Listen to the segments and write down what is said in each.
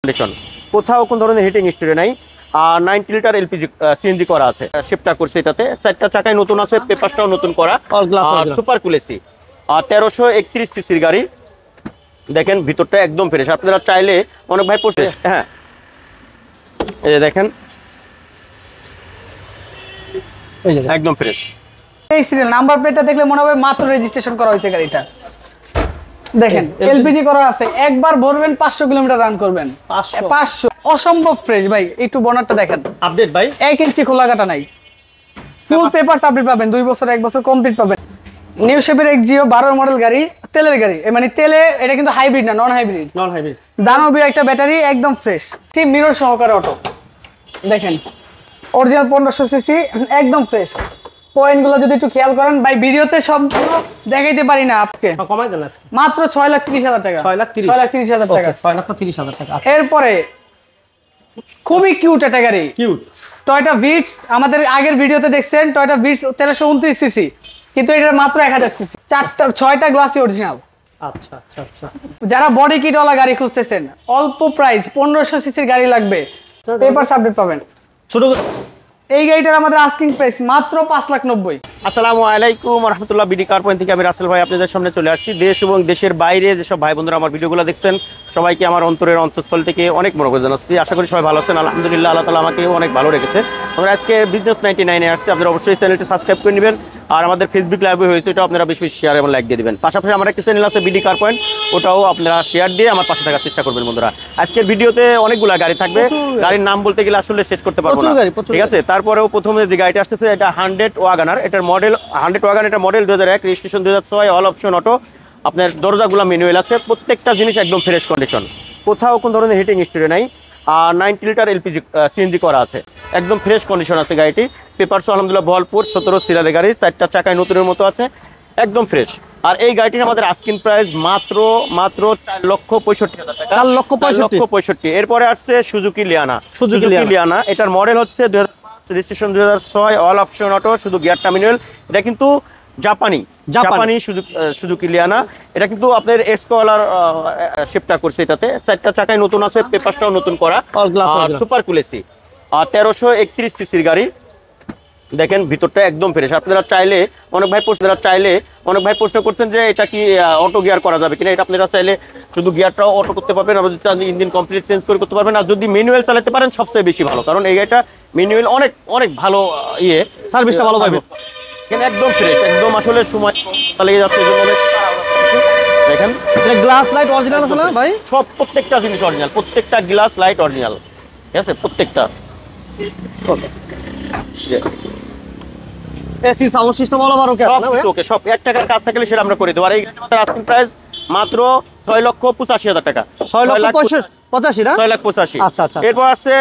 Condition, কোথাও কোন ধরনের হিটিং স্টোরে নাই। 90 লিটার এলপিজি সিএনজি করা আছে, শিফটটা করছে এটাতে। চারটা চাকায় নতুন আছে, পেপারসটাও নতুন করা, সুপার কুল এসি। 1331 সিসির গাড়ি। দেখেন ভিতরটা একদম ফ্রেশ। আপনারা চাইলে অনেক ভাই পোস্টে, হ্যাঁ এই যে দেখেন একদম ফ্রেশ। এই সিরিয়াল নাম্বার প্লেটটা দেখলে মনে হবে মাত্র রেজিস্ট্রেশন করা হয়েছে গাড়িটা। দেখেন এলপিজি করা আছে, একবার ভরবেন 500 কিলোমিটার রান করবেন। 500 অসম্ভব ফ্রেশ ভাই। একটু বনারটা দেখেন, আপডেট ভাই, 1 ইঞ্চি খোলা কাটা নাই। ফুল পেপারস আপডেট পাবেন, 2 বছর 1 বছর কমপ্লিট পাবেন। নিউ শেপের এক্সিও 12 মডেল গাড়ি, তেলের গাড়ি, মানে তেলে, এটা কিন্তু হাইব্রিড না, নন হাইব্রিড। দানবীয় একটা ব্যাটারি, একদম ফ্রেশ। সি মিরর সহকারে অটো। দেখেন অরিজিনাল 1500 সিসি, একদম ফ্রেশ। পয়েন্টগুলো যদি একটু খেয়াল করেন ভাই, ভিডিওতে সব দেখাইতে পারি না আপনাকে, কমাই দেন আজকে। মাত্র 6,30,000 টাকা। 6,30,000 টাকা। 6,30,000 টাকা। এরপরে খুবই কিউট একটা গাড়ি, কিউট টয়োটা ভিটস। আমাদের আগের ভিডিওতে দেখছেন টয়োটা ভিটস 1329 সিসি, কিন্তু এটা মাত্র 1000 সিসি। 6টা গ্লাসি অরিজিনাল। আচ্ছা আচ্ছা আচ্ছা। যারা বডি কিট ওয়ালা গাড়ি খুঁজতেছেন, অল্প প্রাইস 1500 সিসির গাড়ি লাগবে, পেপারস আপডেট পাবেন। ছোট এই গাড়িটার আমাদের আস্কিং প্রাইস মাত্র 5,90,000। আসসালামু আলাইকুম রহমতুল্লাহ। বিডি কার পয়েন্ট থেকে আমি রাসেল ভাই আপনাদের সামনে চলে আসছি। দেশ এবং দেশের বাইরে যেসব ভাই বন্ধুরা আমার ভিডিওগুলো দেখছেন, সবাইকে আমার অন্তরের অন্তঃস্থল থেকে অনেক মনোযোগ জানাচ্ছি। আশা করি সবাই ভালো আছেন। আলহামদুলিল্লাহ, আল্লাহ তাআলা আমাকে অনেক ভালো রেখেছে। আমরা আজকে বিজনেস 99 এ আসছি। আপনারা অবশ্যই চ্যানেলটি সাবস্ক্রাইব করে নেবেন, আর আমাদের ফেসবুক লাইভে হয়েছে, এটা আপনারা বেশি বেশি শেয়ার এবং লাইক দিয়ে দিবেন। পাশাপাশি আমার একটা চ্যানেল আছে বিডি কার পয়েন্ট, ওটাও আপনারা শেয়ার দিয়ে আমার পাশে থাকার চেষ্টা করবেন বন্ধুরা। আজকের ভিডিওতে অনেকগুলো গাড়ি থাকবে, গাড়ির নাম বলতে গেলে আসলে শেষ করতে পারবো না, ঠিক আছে। তারপরেও প্রথমে যে গাড়িটা আসতেছে, এটা 100 ওয়াগনার। এটার মডেল 100 ওয়াগন, এটা model 2001, registration 2006, all option auto. আপনার দরজাগুলো ম্যানুয়াল আছে, প্রত্যেকটা জিনিস একদম ফ্রেশ কন্ডিশন, কোথাও কোন ধরনের হিটিং স্টোরে নাই। 90 লিটার এলপিজি সিএনজি করা আছে, একদম ফ্রেশ কন্ডিশন আছে গাড়িটি। পেপারসও আলহামদুলিল্লাহ ভরপুর, 17 সিরিয়ালের গাড়ি, 4টা চাকায় নতুনের মতো আছে, একদম ফ্রেশ। আর এই গাড়িটির আমাদের আস্কিং প্রাইস মাত্র 4,65,000 টাকা। 4,65,000। এরপরে আসছে সুজুকি লিয়ানা। এটার মডেল হচ্ছে 2005, রেজিস্ট্রেশন 2006, অল অপশন অটো, শুধু গিয়ার টার্মিনাল। এটা কিন্তু জাপানি সুজুকি লিয়ানা। এটা কিন্তু আপনার এক্সকলার শিফটটা করছে এটাতে। 4টা চাকায় নতুন আছে, পেপারসটাও নতুন করা, সুপার কুল এসি। 1331 সিসির গাড়ি। দেখেন ভিতরটা একদম ফ্রেশ। আপনারা চাইলে অনেক ভাই প্রশ্ন করছেন যে এটা কি অটো গিয়ার করা যাবে কিনা। এটা আপনারা চাইলে শুধু গিয়ারটাও অটো করতে পারবেন, আর যদি ইঞ্জিন কমপ্লিট চেঞ্জ করতে পারবেন। আর যদি ম্যানুয়াল চালাতে পারেন সবচেয়ে বেশি ভালো, কারণ এই গাড়িটা ম্যানুয়াল অনেক ভালো, সার্ভিসটা ভালো পাবে। একদম ফ্রেশ, একদম আসলে সময় লেগে যাচ্ছে। দেখেন গ্লাস লাইট অরিজিনাল আছে না ভাই? সব প্রত্যেকটা জিনিস অরিজিনাল, প্রত্যেকটা গ্লাস লাইট অরিজিনাল, ঠিক আছে প্রত্যেকটা। Okay, AC sound system all over okay আছে না ভাই? ওকে, সব 1 টাকার কাজ থাকলে সেটা আমরা করে দেব। আর এই গাড়িটার আস্কিং প্রাইস মাত্র 6,85,000 টাকা। 6,85,000 না? 6,85,000। আচ্ছা আচ্ছা। এরপর আছে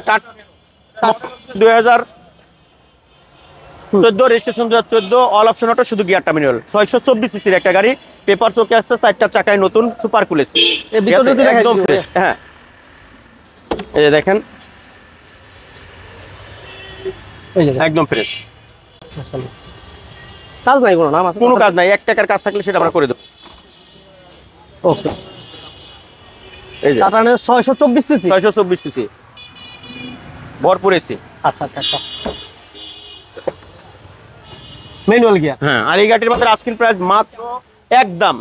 tata 2014, registration 2014, all option auto, শুধু গিয়ার টার্মিনাল। 624 সিসির একটা গাড়ি, পেপারস ওকে আছে, 4টা চাকায় নতুন, সুপার কুল এসি, একদম ফ্রেশ। হ্যাঁ এই যে দেখেন একদম ফ্রেশ, কাজ নাই কোনো, নাম আছে কোনো কাজ নাই। 1 টাকার কাজ থাকলে সেটা আমরা করে দেব। ওকে, এই যে টাটা 624 সিসি, 624 সিসি ভরপুর এসি। আচ্ছা আচ্ছা আচ্ছা, ম্যানুয়াল গিয়ার। হ্যাঁ, আর এই গাড়ির মধ্যে আস্কিং প্রাইস মাত্র একদম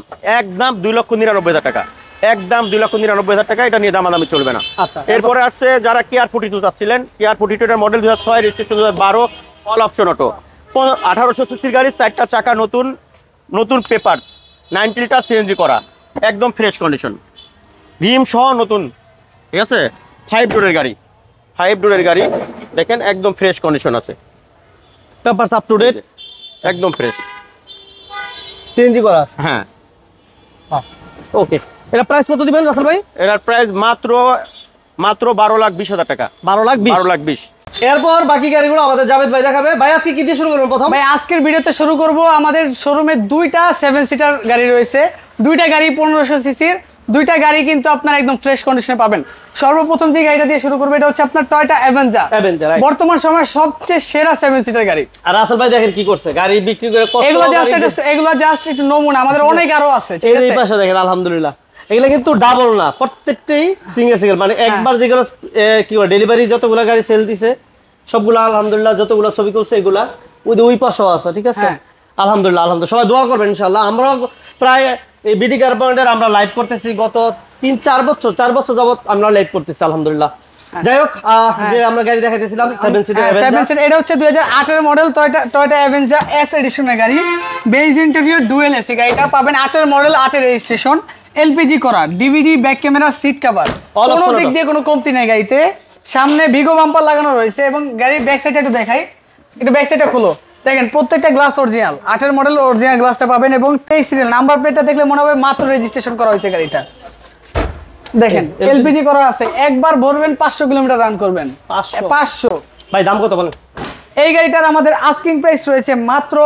2,99,000 টাকা। একদম 2,99,000 টাকা। এটা নিয়ে দামাদামি চলবে না। আচ্ছা, এরপরে আসছে যারা কেয়ার 42 চাচ্ছিলেন, কেয়ার 42 এর model 2006, registration 2012, all option auto, 1800 সিসির গাড়ি, 4টা চাকা নতুন পেপারস, 90 লিটার সিএনজি করা, একদম ফ্রেশ কন্ডিশন, রিম সহ নতুন, ঠিক আছে। 5 ডোরের গাড়ি, দেখেন একদম ফ্রেশ কন্ডিশন আছে, পেপারস আপ টু ডেট, একদম ফ্রেশ, সিএনজি করা আছে। হ্যাঁ ওকে, এটা প্রাইস কত দিবেন রাসেল ভাই? এটার প্রাইস মাত্র 12,20,000 টাকা। 12,20,000। এরপর বাকি গাড়িগুলো আমাদের জাভেদ ভাই দেখাবে। ভাই আজকে কি দিয়ে শুরু করবেন প্রথম? ভাই আজকের ভিডিওতে শুরু করব, আমাদের শোরুমে 2টা 7 সিটার গাড়ি রয়েছে। 2টা গাড়ি 1500 সিসির, 2টা গাড়ি কিন্তু আপনারা একদম ফ্রেশ কন্ডিশনে পাবেন। সর্বপ্রথম যে গাড়িটা দিয়ে শুরু করব, এটা হচ্ছে আপনার টয়োটা অ্যাভেঞ্জার। বর্তমান সময়ের সবচেয়ে সেরা 7 সিটার গাড়ি। আর রাসেল ভাই দেখেন কি করছে, গাড়ি বিক্রি করে কত, এগুলো জাস্ট একটু নমুনা, আমাদের অনেক আরো আছে, ঠিক আছে। এই পাশে দেখেন, আলহামদুলিল্লাহ এগুলা কিন্তু ডাবল না, প্রত্যেকটাই সিঙ্গেল সিঙ্গেল, মানে একবার যেগুলো কি বলে ডেলিভারি যতগুলা গাড়ি সেল দিছে সবগুলো আলহামদুলিল্লাহ, যতগুলা ছবি তুলছে এগুলা ওই পাশেও আছে, ঠিক আছে। আলহামদুলিল্লাহ আলহামদুলিল্লাহ, সবাই দোয়া করবেন ইনশাআল্লাহ। আমরা প্রায় এই বিডি কার পয়েন্টের আমরা লাইভ করতেছি গত 4 বছর যাবত আমরা লাইভ করতেছি আলহামদুলিল্লাহ। যাই হোক, যে আমরা গাড়ি দেখাইতেছিলাম 7 সিটার অ্যাভেঞ্জার, এটা হচ্ছে 2008 এর মডেল টয়োটা অ্যাভেঞ্জার এস এডিশনের গাড়ি, বেজ ইন্টেরিয়র ডুয়েল এসি। গাড়িটা পাবেন 8 এর মডেল, 8 এর রেজিস্ট্রেশন, এলপিজি করা, DVD, back camera, seat cover, কোনো দিক দিয়ে কোনো কমতি নাই গাড়িতে। সামনে বিগো বাম্পার লাগানো রয়েছে এবং গাড়ির ব্যাক সাইডটা একটু দেখাই, একটু ব্যাক সাইডটা খুলো, দেখেন প্রত্যেকটা গ্লাস অরিজিনাল, 8 এর মডেল অরিজিনাল গ্লাসটা পাবেন এবং 23 সিরিয়াল নাম্বার প্লেটটা দেখলে মনে হবে মাত্র রেজিস্ট্রেশন করা হয়েছে গাড়িটা। দেখেন এলপিজি করা আছে, একবার ভরবেন 500 কিলোমিটার রান করবেন। 500 ভাই দাম কত বলেন? এই গাড়িটার আমাদের আস্কিং প্রাইস রয়েছে মাত্র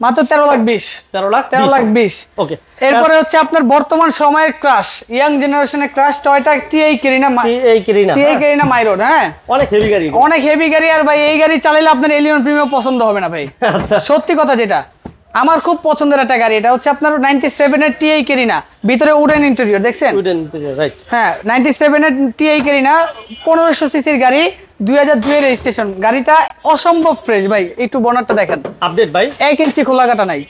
13,20,000। 13,20,000। ওকে, এরপরে হচ্ছে আপনার বর্তমান সময়ের ক্রাশ, ইয়াং জেনারেশনের ক্রাশ, টয়োটা টিআই কেরিনা মাইরোড। হ্যাঁ, অনেক হেভি গাড়ি, অনেক হেভি গাড়ি। আর ভাই এই গাড়ি চালাইলে আপনার এলিয়ন প্রিমিয়াম পছন্দ হবে না ভাই। আচ্ছা, সত্যি কথা, যেটা আমার খুব পছন্দের একটা গাড়ি, এটা হচ্ছে আপনার 97 এর টিআই কেরিনা, ভিতরে উডেন ইন্টেরিয়র দেখছেন? Wooden interior, right. হ্যাঁ, 97 এর টিআই কেরিনা, 1500 সিসির গাড়ি, 2002 এর রেজিস্ট্রেশন। গাড়িটা অসম্ভব ফ্রেশ ভাই, একটু বনারটা দেখেন, আপডেট ভাই, 1 ইঞ্চি খোলা কাটা নাই,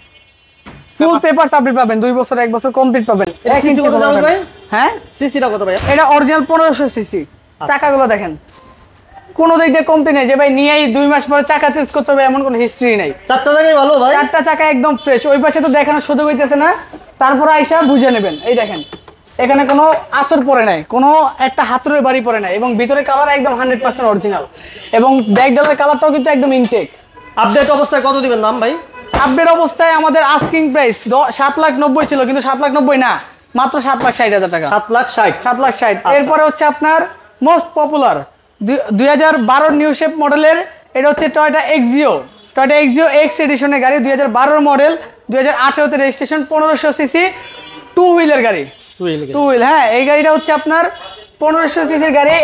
ফুল পেপারস আপডেট পাবেন, 2 বছর 1 বছর কমপ্লিট পাবেন। 1 ইঞ্চি খোলা কাটা ভাই। হ্যাঁ, সিসিটা কত ভাই? এটা অরিজিনাল 1500 সিসি। চাকাগুলো দেখেন, কোনো দিক দিয়ে কমতি নেই যে ভাই নিয়েই 2 মাস পরে চাকা চেঞ্জ করতে হবে, এমন কোনো হিস্ট্রি নাই। 4টা জায়গায় ভালো ভাই, 4টা চাকা একদম ফ্রেশ। ওই পাশে তো দেখানোর সুযোগ হইতেছে না, তারপর আইসা বুঝে নেবেন। এই দেখেন, এখানে কোনো আঁচড় পড়ে নাই, কোনো একটা হাতুড়ের বাড়ি পড়ে নাই এবং ভিতরে কালার একদম 100% অরিজিনাল এবং ব্যাক ডালার কালারটাও কিন্তু একদম ইনটেক। আপডেট অবস্থায় কত দিবেন দাম ভাই? আপডেট অবস্থায় আমাদের আস্কিং প্রাইস 7,90,000 ছিল, কিন্তু 7,90,000 না, মাত্র 7,60,000 টাকা। 7,60,000। 7,60,000। এরপরে হচ্ছে আপনার মোস্ট পপুলার 2012 নিউ শেপ মডেলের, এটা হচ্ছে টয়োটা এক্সিও এক্স এডিশনের গাড়ি, 2012 মডেল, 2018 তে রেজিস্ট্রেশন, 1500 সিসি, টু হুইলের গাড়ি, টু হুইল। হ্যাঁ, এই গাড়িটা হচ্ছে আপনার 1500 সিসির গাড়ি,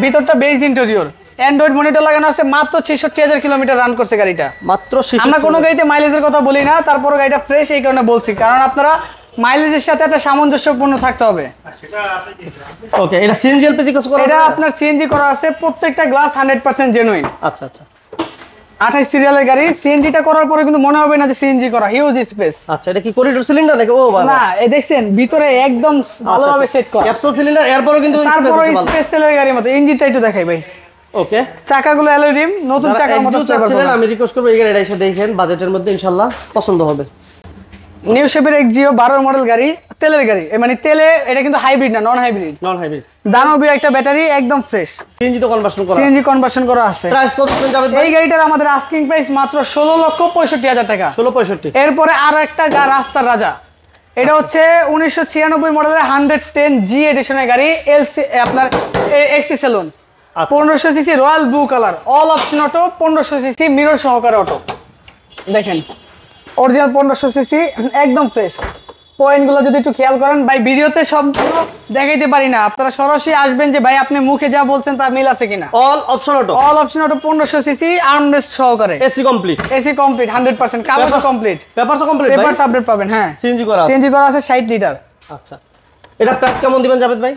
ভিতরটা বেজ ইন্টেরিয়র, অ্যান্ড্রয়েড মনিটর লাগানো আছে, মাত্র 66,000 কিলোমিটার রান করছে গাড়িটা। মাত্র 66। আমরা কোনো গাড়িতে মাইলেজের কথা বলি না, তারপর গাড়িটা ফ্রেশ এই কারণে বলছি, কারণ আপনারা মাইলেজের সাথে একটা সামঞ্জস্যপূর্ণ থাকতে হবে। ওকে, এটা সিএনজি এলপিজি কিছু করা? এটা আপনার সিএনজি করা আছে, প্রত্যেকটা গ্লাস 100% জেনুইন। আচ্ছা আচ্ছা, 28 সিরিয়ালের গাড়ি, সিএনজিটা করার পরে কিন্তু মনে হবে না যে সিএনজি করা, হিউজ স্পেস। আচ্ছা, এটা কি করিডোর সিলিন্ডার নাকি? ও বাবা, না, এই দেখছেন ভিতরে একদম ভালোভাবে সেট করা, ক্যাপসুল সিলিন্ডার, এরপরও কিন্তু তারপরে স্পেস তেলের গাড়ির মতো। ইঞ্জিনটা একটু দেখাই ভাই। ওকে, চাকাগুলো অ্যালয় রিম, নতুন চাকার মতো চাচ্ছিলেন, আমি রিকোয়েস্ট করব এই গাড়িটা এসে দেখেন, বাজেটের মধ্যে ইনশাআল্লাহ পছন্দ হবে। নিউ শেপের এক্সিও 12 মডেল গাড়ি, তেলের গাড়ি, মানে তেলে, এটা কিন্তু হাইব্রিড না, নন হাইব্রিড। দানবীয় একটা ব্যাটারি, একদম ফ্রেশ, সিএনজি তো কনভার্সন করা, সিএনজি কনভার্সন করা আছে। প্রাইস কত যাবে ভাই? এই গাড়িটার আমাদের আস্কিং প্রাইস মাত্র 16,65,000 টাকা। 16,65,000। এরপরে আর একটা রাস্তার রাজা, এটা হচ্ছে 1996 মডেলের 110 জি এডিশনের গাড়ি, এলসি আপনার Axio saloon, 1500 CC, royal blue colour, all option auto, 1500 CC, mirror সহকারে অটো। দেখেন অরিজিনাল 1500 সিসি, একদম ফ্রেশ। পয়েন্টগুলো যদি একটু খেয়াল করেন ভাই, ভিডিওতে সবগুলো দেখাইতে পারি না, আপনারা সরাসরি আসবেন যে ভাই আপনি মুখে যা বলছেন তা মিল আছে কিনা। All option auto, 1500 CC, armrest সহকারে, এসি কমপ্লিট, 100% কাগজ complete, papers complete, papers update পাবেন। হ্যাঁ, সিএনজি করা আছে 60 লিটার। আচ্ছা, এটা প্রাইস কেমন দিবেন জাভেদ ভাই?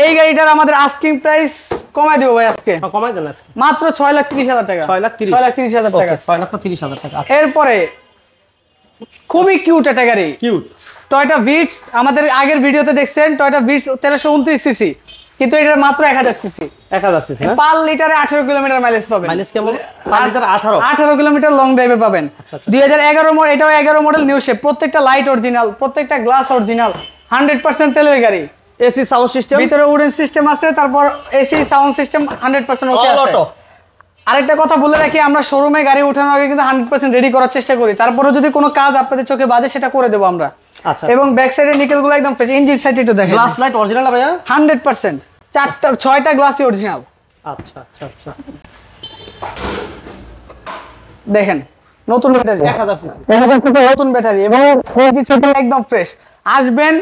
এই গাড়িটার আমাদের আস্কিং প্রাইস কমাই দেবো ভাই আজকে, কমাই দেন আজকে, মাত্র 6,30,000 টাকা। 6,30,000 টাকা। 6,30,000 টাকা। এরপরে খুবই কিউট একটা গাড়ি, কিউট টয়োটা ভিটস। আমাদের আগের ভিডিওতে দেখছেন টয়োটা ভিটস 1329 সিসি, কিন্তু এটা মাত্র 1000 সিসি। 1000 সিসি না? পার লিটারে 18 কিলোমিটার মাইলেজ পাবেন। মাইলেজ কেমন? পার লিটারে 18 কিলোমিটার লং ড্রাইভে পাবেন। আচ্ছা, আচ্ছা। 2011 মডেল, এটাও 11 মডেল নিউ শেপ, প্রত্যেকটা লাইট অরিজিনাল, প্রত্যেকটা গ্লাস অরিজিনাল, 100% তেলের গাড়ি, এসি সাউন্ড সিস্টেম, ভিতরে উডেন সিস্টেম আছে, তারপর AC sound system 100% okay all আছে। অটো। আরেকটা কথা বলে রাখি, আমরা শোরুমে গাড়ি ওঠানোর আগে কিন্তু 100% রেডি করার চেষ্টা করি, তারপরে যদি কোনো কাজ আপনাদের চোখে বাজে সেটা করে দেবো আমরা। আচ্ছা, এবং ব্যাক সাইডের নিকেলগুলো একদম ফ্রেশ, ইঞ্জিন সাইড একটু দেখেন, গ্লাস লাইট অরিজিনাল ভাইয়া? 100%, 6টা গ্লাসই অরিজিনাল। আচ্ছা আচ্ছা আচ্ছা, দেখেন নতুন ব্যাটারি, 1000 সিসি, নতুন ব্যাটারি এবং একদম ফ্রেশ। আসবেন,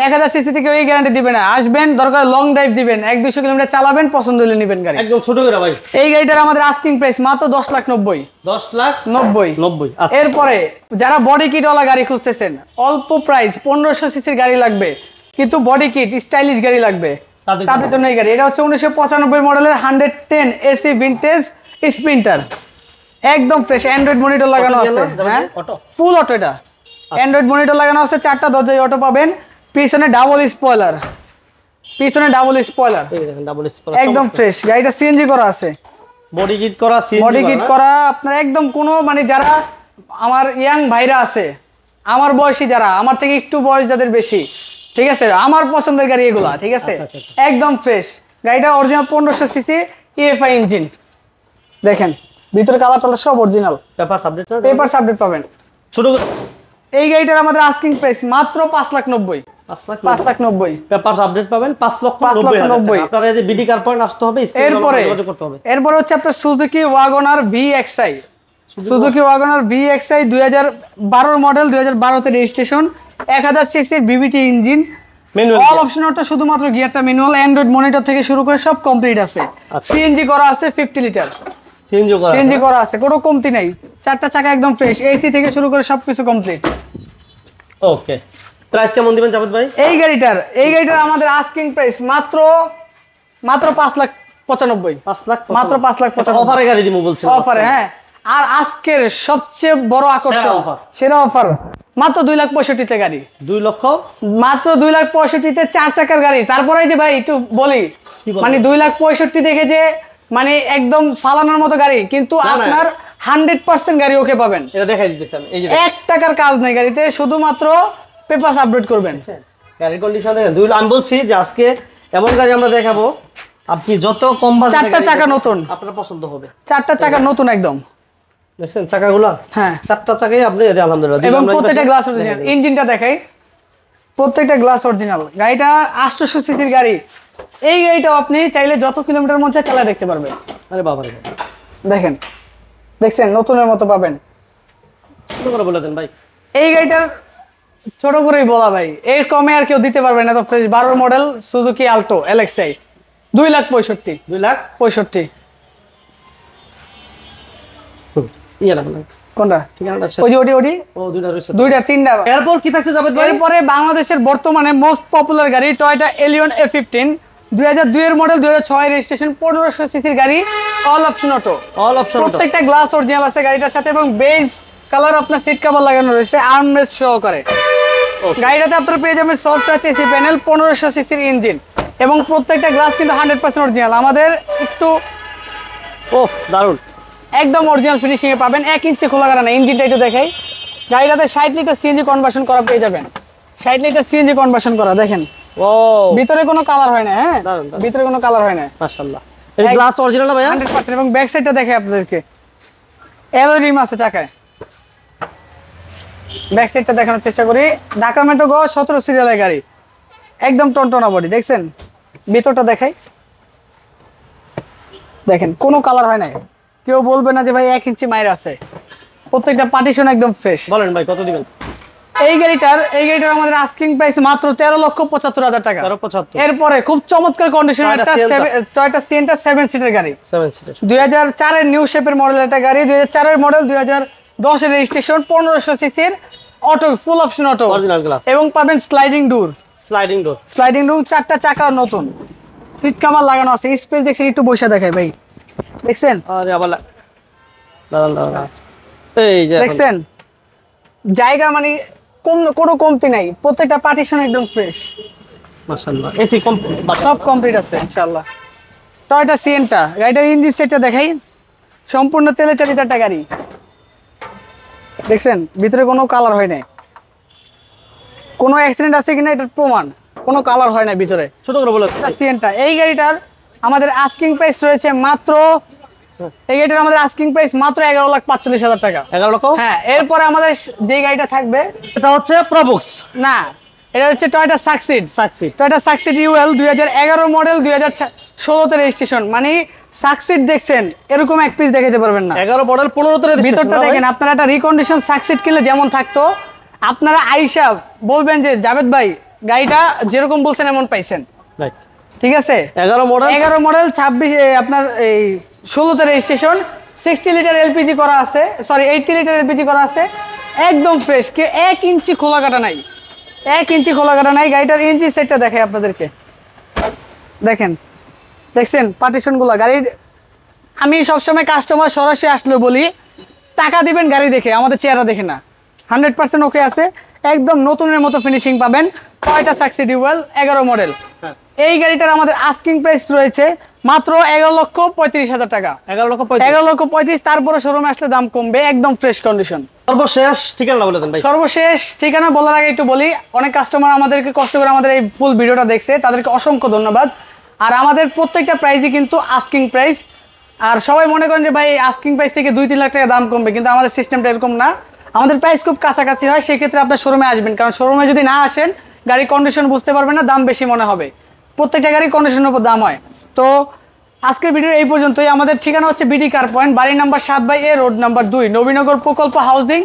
1000 সিসি থেকে ওই গ্যারান্টি দিবে না, আসবেন দরকার লং ড্রাইভ দিবেন, 100-200 কিলোমিটার চালাবেন, পছন্দ হলে নেবেন গাড়ি, একদম ছোট করে ভাই। এই গাড়িটার আমাদের আস্কিং প্রাইস মাত্র 10,90,000। 10,90,000। এরপরে যারা বডি কিট ওয়ালা গাড়ি খুঁজতেছেন, অল্প প্রাইস 1500 সিসির গাড়ি লাগবে, কিন্তু বডি কিট স্টাইলিশ গাড়ি লাগবে তাদের জন্য এই গাড়ি। এটা হচ্ছে 1995 মডেলের 110 এসি ভিনটেজ স্প্রিন্টার, একদম ফ্রেশ। অ্যান্ড্রয়েড মনিটর লাগানো আছে, হ্যাঁ ফুল অটো। এটা অ্যান্ড্রয়েড মনিটর লাগানো আছে, 4টা দরজায় অটো পাবেন। পিছনে ডাবল স্পয়লার, একদম ফ্রেশ। গাড়িটা সিএনজি করা আছে, বডি কিট করা, বডি কিট করা। আপনার একদম কোনো মানে যারা আমার ইয়াং ভাইরা আছে, আমার বয়সী যারা, আমার থেকে একটু বয়স যাদের বেশি, ঠিক আছে, আমার পছন্দের গাড়ি এগুলা, ঠিক আছে, একদম ফ্রেশ। গাড়িটা অরিজিনাল 1500 সিসি ইএফআই ইঞ্জিন। দেখেন ভিতরে কালার টালার সব অরিজিনাল, পেপারস আপডেট পাবেন। ছোট এই গাড়িটার আমাদের আস্কিং প্রাইস মাত্র 5,90,000। 5,90,000 পেপারস আপডেট পাবেন 5,90,000। আপনারা এই যে বিডি কার পয়েন্ট আসতে হবে, যোগাযোগ করতে হবে। এরপর হচ্ছে আপনার Suzuki WagonR VXI. Suzuki WagonR VXI 2012 model, 2012 তে রেজিস্ট্রেশন, 1000 সিসির VVT engine, all option auto, শুধুমাত্র গিয়ারটা ম্যানুয়াল। অ্যান্ড্রয়েড মনিটর থেকে শুরু করে সব কমপ্লিট আছে। সিএনজি করা আছে 50 লিটার, সিএনজি করা আছে, কোনো কমতি নাই। 4টা চাকা একদম ফ্রেশ, এসি থেকে শুরু করে সবকিছু কমপ্লিট। ওকে, প্রাইস কেমন দিবেন জাভেদ ভাই? এই গাড়িটার আমাদের আস্কিং প্রাইস মাত্র 5,95,000। 5 লাখ, মাত্র 5,95,000 অফারে গাড়ি দিমু বলছেন। অফারে, হ্যাঁ। আর আজকের সবচেয়ে বড় আকর্ষণ, সেরা অফার, মাত্র 2,65,000 তে গাড়ি। 2 লক্ষ, মাত্র 2,65,000 তে 4 চাকার গাড়ি। তারপরে যে ভাই একটু বলি, মানে 2,65,000 দেখে যে মানে একদম ফালানোর মতো গাড়ি, কিন্তু আপনার 100% গাড়ি ওকে পাবেন। এটা দেখাই দিতেছি আমি, এই যে 1 টাকার কাজ নাই গাড়িতে, শুধুমাত্র পেপারস আপডেট করবেন। গাড়ির কন্ডিশন দেখেন। আমি বলছি যে আজকে এমন গাড়ি আমরা দেখাবো, আপনি যত কম বাজেটে 4টা চাকা নতুন, আপনার পছন্দ হবে। 4টা চাকা নতুন একদম, দেখছেন চাকাগুলো? হ্যাঁ, 4টা চাকাই আপনি আলহামদুলিল্লাহ। এবং প্রত্যেকটা গ্লাস অরিজিনাল। ইঞ্জিনটা দেখাই, প্রত্যেকটা গ্লাস অরিজিনাল। গাড়িটা 800 সিসির গাড়ি। এই গাড়িটাও আপনি চাইলে যত কিলোমিটার মধ্যে চালা দেখতে পারবেন। আরে বাবা রে, দেখেন, দেখছেন নতুনের মতো পাবেন। ছোট করে বলে দেন ভাই। এই গাড়িটার ছোট করেই বলা ভাই, এর কমে আর কেউ দিতে পারবে না। তো fresh 12 model Suzuki Alto LXi, 2,65,000। 2,65,000 ইয়া না কোনটা? ঠিকানাটা ওই যে ওডি ও দুইটা রয়েছে, দুইটা তিনটা। এরপর কি থাকছে জাভেদ ভাই? এরপরে বাংলাদেশের বর্তমানে মোস্ট পপুলার গাড়ি টয়োটা এলিয়ন A15, 2002 এর মডেল, 2006 রেজিস্ট্রেশন, 1500 সিসির গাড়ি, all option auto. All option auto, প্রত্যেকটা গ্লাস অরিজিনাল আছে গাড়িটার সাথে, এবং বেজ কালার আপনার সিট কভার লাগানো রয়েছে, আর্মরেস্ট সহকারে। গাড়িটাতে আপনারা পেয়ে যাবেন সফট টাচ এসি প্যানেল, 1500 সিসির ইঞ্জিন, এবং প্রত্যেকটা গ্লাস কিন্তু 100% অরিজিনাল। আমাদের একটু দারুন, একদম অরিজিনাল ফিনিশিং এ পাবেন। 1 ইঞ্চি খোলা কাটা না। ইঞ্জিনটা একটু দেখাই, গাড়িটাতে 60 লিটার সিএনজি কনভার্সন করা পেয়ে যাবেন। 60 লিটার সিএনজি কনভার্সন করা, দেখেন ভিতরে কোনো কালার হয় না, হ্যাঁ ভিতরে কোনো কালার হয় না, মাশাআল্লাহ। এই গ্লাস অরিজিনাল না ভাই? 100%। এবং ব্যাক সাইডটা দেখাই আপনাদেরকে, অ্যালয় রিম আছে চাকায়। ব্যাক সাইডটা দেখানোর চেষ্টা করি। ঢাকা মেট্রো গ 17 সিরিয়ালের গাড়ি, একদম টনটনা বডি। দেখছেন ভিতরটা দেখাই, দেখেন কোনো কালার হয় না। কেউ বলবে না যে ভাই 1 ইঞ্চি মাইর আছে। প্রত্যেকটা পার্টিশন একদম ফ্রেশ। বলেন ভাই কত দিবেন? এই গাড়িটার আমাদের আস্কিং প্রাইস মাত্র 13,75,000 টাকা। 13,75,000। এরপরে খুব চমৎকার কন্ডিশনের একটা টয়োটা সিয়েন্টা 7 সিটার গাড়ি, 7 সিটার, 2004 এর নিউ শেপের মডেলের একটা গাড়ি, 2004 এর মডেল, 2010 এর রেজিস্ট্রেশন, 1500 সিসির auto, full option auto, original glass, এবং পাবেন স্লাইডিং ডোর। 4টা চাকা নতুন, সিট কভার লাগানো আছে। স্পেস দেখছেন, একটু বসে দেখাই ভাই, দেখছেন? আরে আবার দাঁড়ান, এই যে দেখছেন জায়গা মানে কোনো কমতি নাই। প্রত্যেকটা পার্টিশন একদম ফ্রেশ, মাশাআল্লাহ। এসি সব কমপ্লিট আছে ইনশাআল্লাহ। টয়োটা সিয়েন্টা গাড়িটার ইঞ্জিন সেটটা দেখাই, সম্পূর্ণ তেলে চালিত একটা গাড়ি। দেখছেন ভিতরে কোনো কালার হয় নাই, কোনো অ্যাক্সিডেন্ট আছে কিনা এটার প্রমাণ, কোনো কালার হয় না ভিতরে। ছোট করে বলে সিয়েন্টা এই গাড়িটার আমাদের আস্কিং প্রাইস রয়েছে মাত্র, এই গাড়িটার আমাদের আস্কিং প্রাইস মাত্র 11,45,000 টাকা। 11 লক্ষ। হ্যাঁ, এরপরে আমাদের যে গাড়িটা থাকবে এটা হচ্ছে প্রবক্স না, এটা হচ্ছে Toyota succeed. Toyota succeed UL 2011 model, 2016 তে রেজিস্ট্রেশন। মানে সাকসিড দেখছেন এরকম এক পিস দেখাতে পারবেন না। 11 মডেল 15 তে রেজিস্ট্রেশন। ভিতরটা দেখেন, আপনারা একটা রিকন্ডিশন সাকসিড কিনলে যেমন থাকতো, আপনারা আইসা বলবেন যে জাভেদ ভাই গাড়িটা যেরকম বলছেন এমন পাইছেন। রাইট, ঠিক আছে। 11 মডেল 26 আপনার এই 16 তে রেজিস্ট্রেশন, 60 লিটার এলপিজি করা আছে, সরি 80 লিটার এলপিজি করা আছে, একদম ফ্রেশ, কে 1 ইঞ্চি খোলা কাটা নাই। 1 ইঞ্চি খোলা কাটা নাই। গাড়িটার ইঞ্চি সেটটা দেখে আপনাদেরকে, দেখেন, দেখছেন পার্টিশনগুলো গাড়ির। আমি সবসময় কাস্টমার সরাসরি আসলে বলি টাকা দিবেন গাড়ি দেখে, আমাদের চেহারা দেখে না। 100% ওকে আছে, একদম নতুনের মতো ফিনিশিং পাবেন। টয়োটা সাক্সি ডিউয়াল 11 মডেল। এই গাড়িটার আমাদের আস্কিং প্রাইস রয়েছে মাত্র 11,35,000 টাকা। 11,35,000। তারপরে শোরুমে আসলে দাম কমবে, একদম ফ্রেশ কন্ডিশন। সর্বশেষ ঠিকানা বলে দেন ভাই। সর্বশেষ ঠিকানা বলার আগে একটু বলি, অনেক কাস্টমার আমাদেরকে কষ্ট করে আমাদের এই ফুল ভিডিওটা দেখছে, তাদেরকে অসংখ্য ধন্যবাদ। আর আমাদের প্রত্যেকটা প্রাইসই কিন্তু আস্কিং প্রাইস। আর সবাই মনে করেন যে ভাই আস্কিং প্রাইস থেকে 2-3 লাখ টাকা দাম কমবে, কিন্তু আমাদের সিস্টেমটা এরকম না। আমাদের প্রাইস খুব কাছাকাছি হয়, সেক্ষেত্রে আপনার শোরুমে আসবেন, কারণ শোরুমে যদি না আসেন গাড়ির কন্ডিশন বুঝতে পারবেন না, দাম বেশি মনে হবে। প্রত্যেকটা গাড়ির কন্ডিশনের উপর দাম হয়। তো আজকের ভিডিও এই পর্যন্তই। আমাদের ঠিকানা হচ্ছে বিডি কার পয়েন্ট, বাড়ি number 7/A, road number 2, Nabinagar প্রকল্প হাউজিং,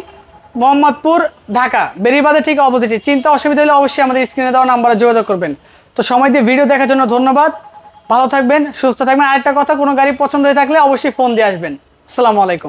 মোহাম্মদপুর, ঢাকা। বেরিবাদে ঠিক অপোজিটে। চিন্তা অসুবিধা হলে অবশ্যই আমাদের স্ক্রিনে দেওয়া নাম্বারে যোগাযোগ করবেন। তো সময় দিয়ে ভিডিও দেখার জন্য ধন্যবাদ। ভালো থাকবেন, সুস্থ থাকবেন। আরেকটা কথা, কোনো গাড়ি পছন্দ হয়ে থাকলে অবশ্যই ফোন দিয়ে আসবেন। আসসালামু আলাইকুম।